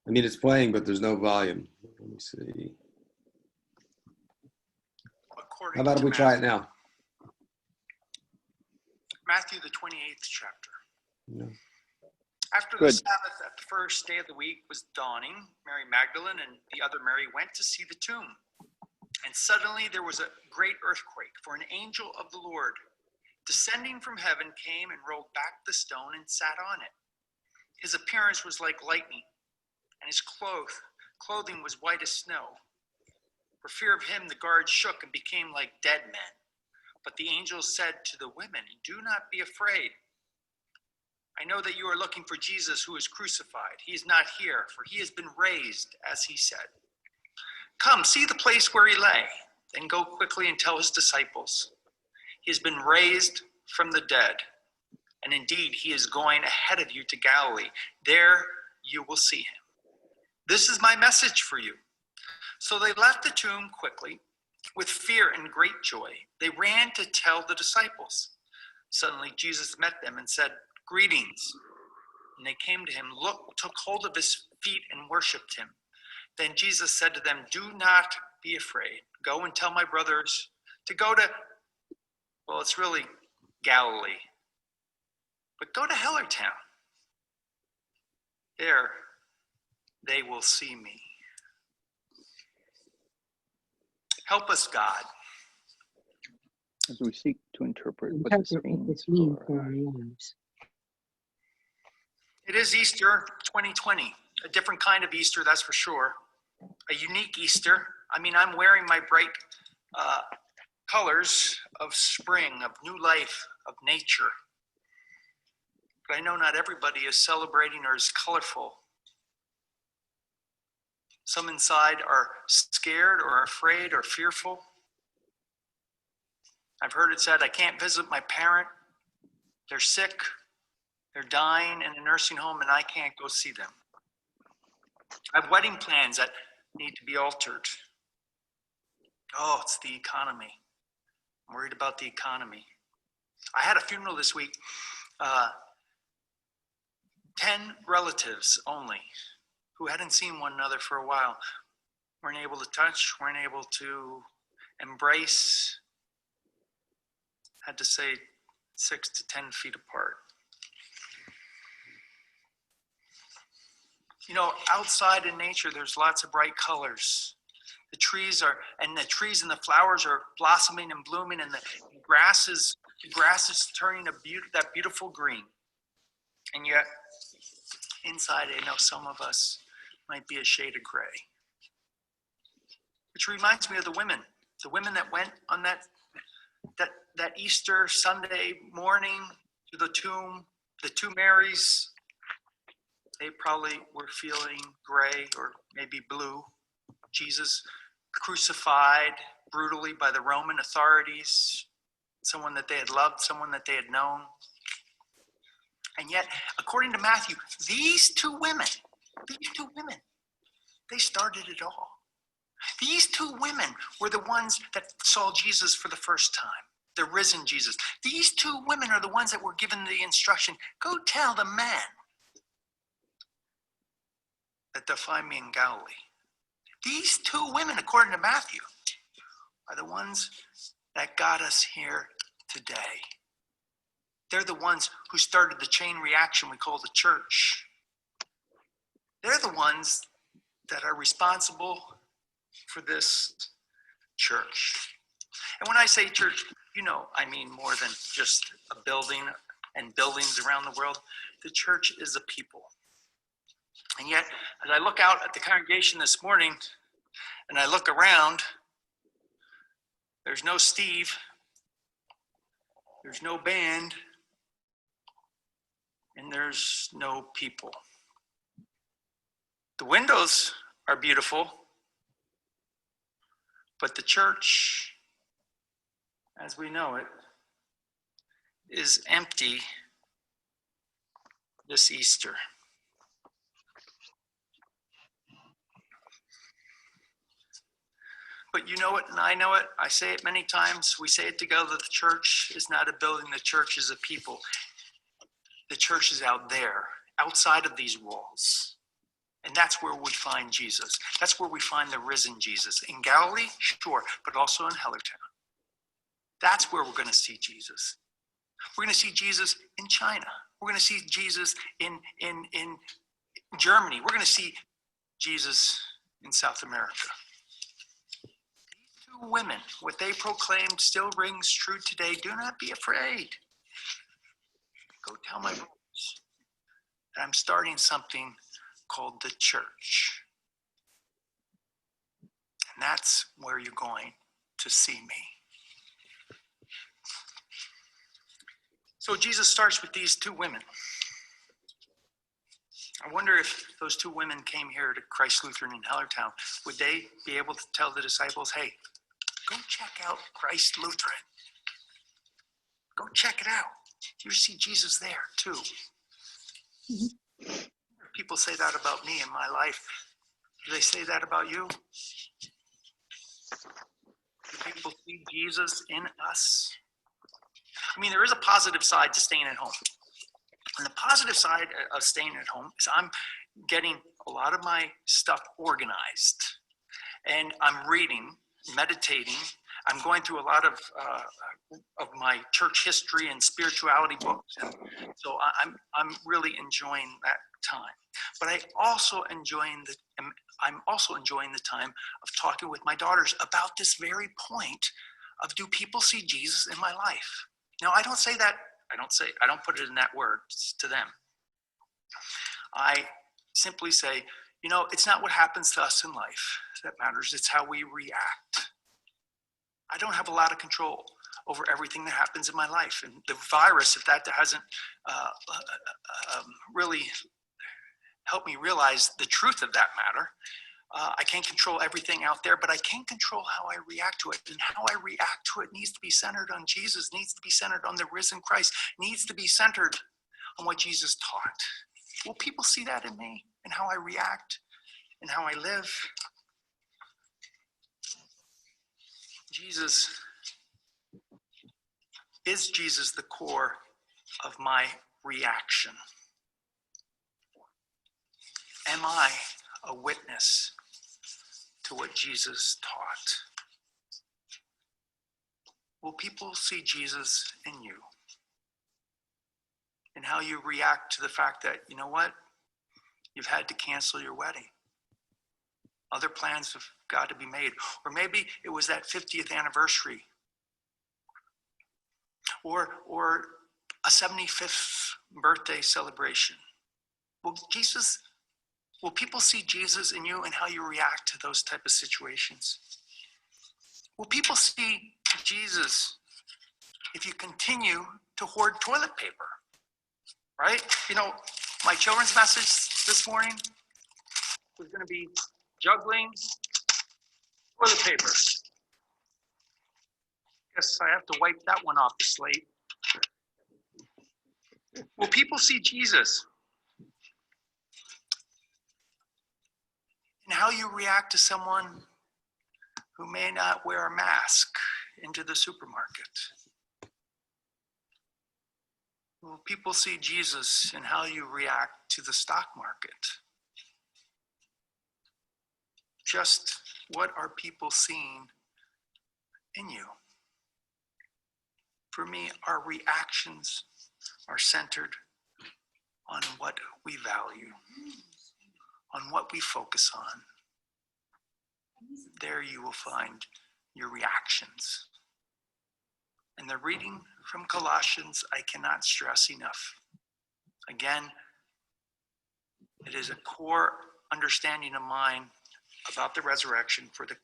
I mean, it's playing, but there's no volume. Let me see. How about if we try it now? Matthew, the 28th chapter. Yeah. After the Sabbath, at the first day of the week was dawning, Mary Magdalene and the other Mary went to see the tomb. And suddenly there was a great earthquake, for an angel of the Lord, descending from heaven, came and rolled back the stone and sat on it. His appearance was like lightning, and his clothing was white as snow. For fear of him, the guards shook and became like dead men. But the angel said to the women, "Do not be afraid. I know that you are looking for Jesus who is crucified. He is not here, for he has been raised, as he said. Come, see the place where he lay, then go quickly and tell his disciples. He has been raised from the dead, and indeed he is going ahead of you to Galilee. There you will see him. This is my message for you." So they left the tomb quickly, with fear and great joy. They ran to tell the disciples. Suddenly Jesus met them and said, "Greetings." And they came to him, took hold of his feet and worshipped him. Then Jesus said to them, "Do not be afraid. Go and tell my brothers to go to," well, it's really Galilee, but go to Hellertown. There they will see me. Help us, God, as we seek to interpret what this means for our lives. It is Easter 2020, a different kind of Easter, that's for sure. A unique Easter. I mean, I'm wearing my bright colors of spring, of new life, of nature. But I know not everybody is celebrating or is colorful. Some inside are scared or afraid or fearful. I've heard it said, "I can't visit my parent. They're sick. They're dying in a nursing home and I can't go see them. I have wedding plans that need to be altered." Oh, it's the economy. I'm worried about the economy. I had a funeral this week. 10 relatives only who hadn't seen one another for a while. Weren't able to touch, weren't able to embrace. Had to say 6 to 10 feet apart. You know, outside in nature, there's lots of bright colors. The trees and the flowers are blossoming and blooming, and the grass is turning that beautiful green. And yet, inside, I know some of us might be a shade of gray. Which reminds me of the women that went on that Easter Sunday morning to the tomb, the two Marys. They probably were feeling gray or maybe blue. Jesus crucified brutally by the Roman authorities, someone that they had loved, someone that they had known. And yet, according to Matthew, these two women, they started it all. These two women were the ones that saw Jesus for the first time, the risen Jesus. These two women are the ones that were given the instruction, "Go tell the men that they'll find me in Galilee." These two women, according to Matthew, are the ones that got us here today. They're the ones who started the chain reaction we call the church. They're the ones that are responsible for this church. And when I say church, I mean more than just a building and buildings around the world. The church is a people. And yet, as I look out at the congregation this morning, and I look around, there's no Steve, there's no band, and there's no people. The windows are beautiful, but the church, as we know it, is empty this Easter. But you know it, and I know it. I say it many times. We say it together. The church is not a building. The church is a people. The church is out there, outside of these walls. And that's where we find Jesus. That's where we find the risen Jesus. In Galilee, sure, but also in Hellertown. That's where we're going to see Jesus. We're going to see Jesus in China. We're going to see Jesus in Germany. We're going to see Jesus in South America. These two women, what they proclaimed still rings true today. Do not be afraid. Go tell my brothers that I'm starting something called the church. And that's where you're going to see me. So Jesus starts with these two women. I wonder if those two women came here to Christ Lutheran in Hellertown, would they be able to tell the disciples, hey, go check out Christ Lutheran. Go check it out. You see Jesus there too. People say that about me in my life. Do they say that about you? Do people see Jesus in us? I mean, there is a positive side to staying at home. And the positive side of staying at home is I'm getting a lot of my stuff organized. And I'm reading, meditating. I'm going through a lot of my church history and spirituality books. And so I'm really enjoying that time. But I'm also enjoying the time of talking with my daughters about this very point of, do people see Jesus in my life? Now, I don't say that. I don't put it in that words to them. I simply say, it's not what happens to us in life that matters. It's how we react. I don't have a lot of control over everything that happens in my life. And the virus, if that hasn't really helped me realize the truth of that matter, I can't control everything out there, but I can control how I react to it. And how I react to it needs to be centered on Jesus, needs to be centered on the risen Christ, needs to be centered on what Jesus taught. Will people see that in me and how I react and how I live? Is Jesus the core of my reaction? Am I a witness to what Jesus taught? Will people see Jesus in you? And how you react to the fact that, you know what? You've had to cancel your wedding. Other plans have got to be made. Or maybe it was that 50th anniversary. Or a 75th birthday celebration. Will people see Jesus in you and how you react to those type of situations? Will people see Jesus if you continue to hoard toilet paper? Right? My children's message this morning was going to be juggling toilet paper. Guess I have to wipe that one off the slate. Will people see Jesus and how you react to someone who may not wear a mask into the supermarket? Will people see Jesus in how you react to the stock market? Just what are people seeing in you? For me, our reactions are centered on what we value, on what we focus on. There you will find your reactions. And the reading from Colossians, I cannot stress enough. Again, it is a core understanding of mine about the resurrection. For the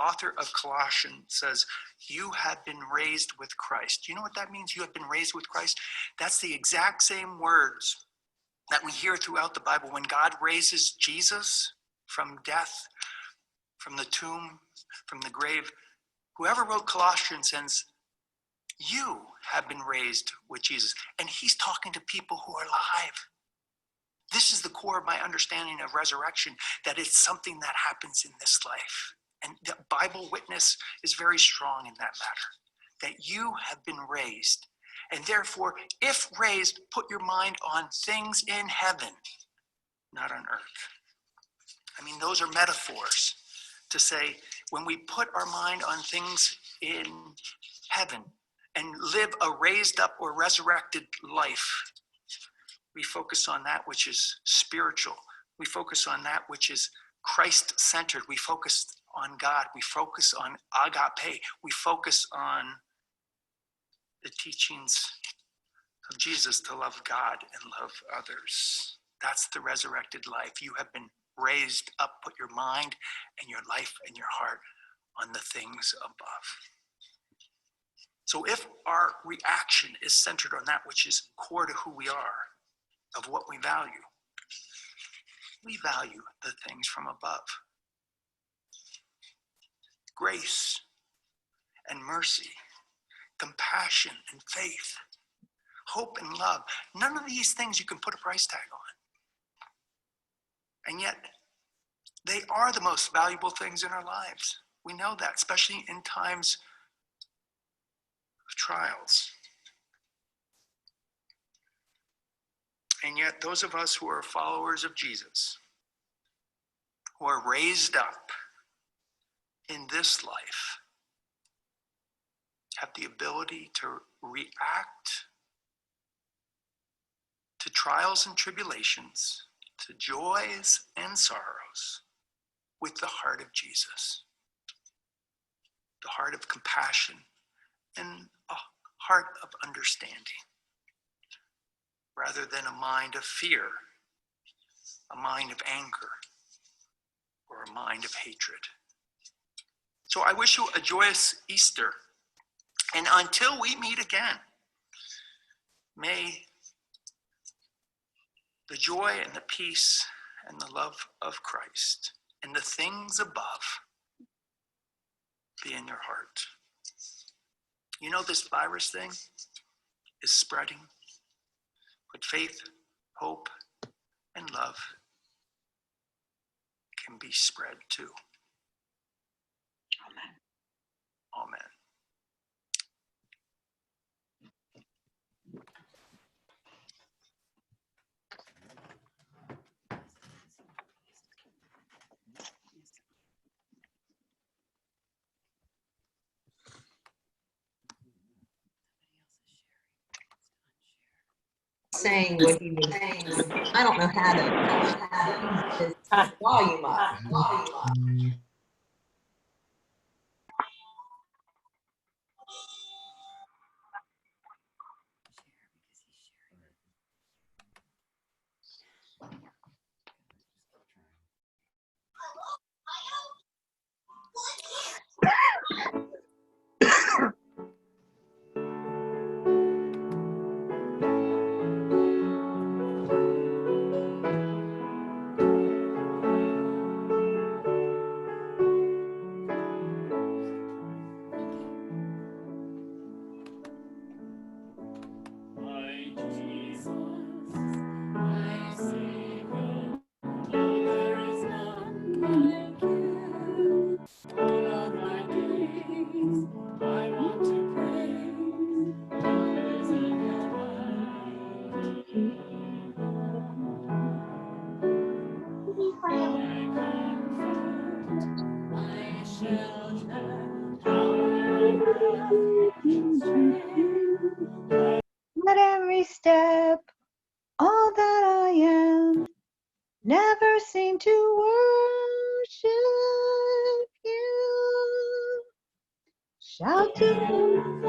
author of Colossians says, you have been raised with Christ. You know what that means? You have been raised with Christ? That's the exact same words that we hear throughout the Bible. When God raises Jesus from death, from the tomb, from the grave, whoever wrote Colossians says, you have been raised with Jesus. And he's talking to people who are alive. This is the core of my understanding of resurrection, that it's something that happens in this life. And the Bible witness is very strong in that matter, that you have been raised. And therefore, if raised, put your mind on things in heaven, not on earth. those are metaphors to say, when we put our mind on things in heaven and live a raised up or resurrected life, we focus on that which is spiritual. We focus on that which is Christ-centered. We focus on God. We focus on agape. We focus on the teachings of Jesus to love God and love others. That's the resurrected life. You have been raised up. Put your mind and your life and your heart on the things above. So if our reaction is centered on that which is core to who we are, of what we value the things from above. Grace and mercy, compassion and faith, hope and love. None of these things you can put a price tag on. And yet, they are the most valuable things in our lives. We know that, especially in times of trials. And yet, those of us who are followers of Jesus, who are raised up in this life, have the ability to react to trials and tribulations, to joys and sorrows, with the heart of Jesus, the heart of compassion and a heart of understanding, rather than a mind of fear, a mind of anger, or a mind of hatred. So I wish you a joyous Easter. And until we meet again, may the joy and the peace and the love of Christ and the things above be in your heart. You know, this virus thing is spreading, but faith, hope, and love can be spread too. Amen. Amen. Saying what he was saying. I don't know how to his volume up. At every step, all that I am, never seem to worship you. Shouting